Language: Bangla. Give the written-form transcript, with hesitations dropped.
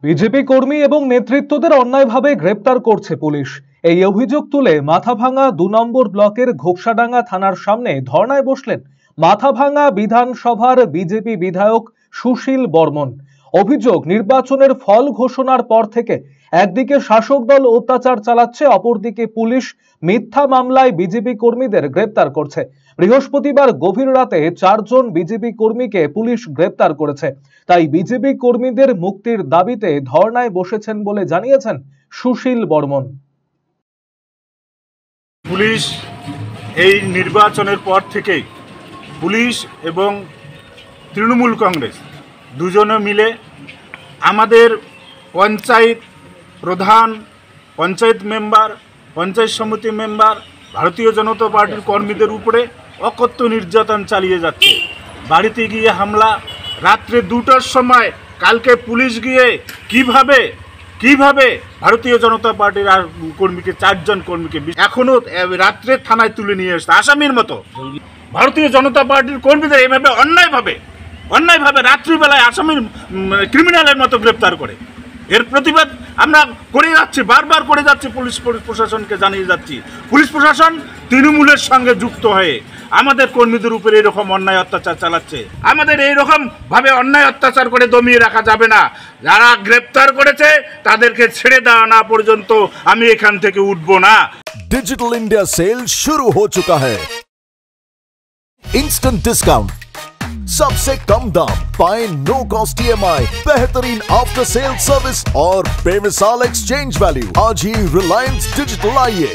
বিজেপি কর্মী এবং নেতৃত্বদের অন্যায়ভাবে গ্রেপ্তার করছে পুলিশ। এই অভিযোগ তুলে মাথাভাঙা ২ নম্বর ব্লকের ঘোকসাডাঙ্গা থানার সামনে ধর্নায় বসলেন মাথাভাঙা বিধানসভার বিজেপি বিধায়ক সুশীল বর্মন। অভিযোগ, নির্বাচনের ফল ঘোষণার পর থেকে একদিকে শাসক দল অত্যাচার চালাচ্ছে, অপরদিকে পুলিশ মিথ্যা মামলায় বিজেপি কর্মীদের গ্রেপ্তার করছে। বৃহস্পতিবার গভীর রাতে ৪ জন বিজেপি কর্মীকে পুলিশ গ্রেপ্তার করেছে। তাই বিজেপি কর্মীদের মুক্তির দাবিতে ধর্নায় বসেছেন বলে জানিয়েছেন সুশীল বর্মন। পুলিশ এই নির্বাচনের পর থেকেই পুলিশ এবং তৃণমূল কংগ্রেস দুজনে মিলে আমাদের পঞ্চায়েত প্রধান, পঞ্চায়েত মেম্বার, পঞ্চায়েত সমিতি মেম্বার, ভারতীয় জনতা পার্টির কর্মীদের উপরে অকথ্য নির্যাতন চালিয়ে যাচ্ছে। বাড়িতে গিয়ে হামলা, রাত্রে 2টার সময় কালকে পুলিশ গিয়ে কিভাবে ভারতীয় জনতা পার্টির আর কর্মীকে 4 জন কর্মীকে এখনো রাত্রে থানায় তুলে নিয়ে এসছে আসামির মতো। ভারতীয় জনতা পার্টির কর্মীদের এইভাবে অন্যায়ভাবে রাত্রিবেলায় আসামির ক্রিমিনালের মতো গ্রেপ্তার করে। এর প্রতিবাদ আমরা করে যাচ্ছি, বারবার করে যাচ্ছি, পুলিশ প্রশাসনকে জানিয়ে যাচ্ছি। পুলিশ প্রশাসন তৃণমূলের সঙ্গে যুক্ত হয়ে আমাদের কর্মীদের উপরে এরকম অন্যায় অত্যাচার চালাচ্ছে। আমাদের এইরকম ভাবে অন্যায় অত্যাচার করে দমিয়ে রাখা যাবে না। যারা গ্রেপ্তার করেছে তাদেরকে ছেড়ে দেওয়া না পর্যন্ত আমি এখান থেকে উঠবো না। डिजिटल इंडिया सेल शुरू हो चुका है। इंस्टेंट डिस्काउंट, सबसे कम दाम, पाए नो कॉस्ट EMI, बेहतरीन आफ्टर सेल सर्विस और बेमिसाल एक्सचेंज वैल्यू। आज ही रिलायंस डिजिटल आइए।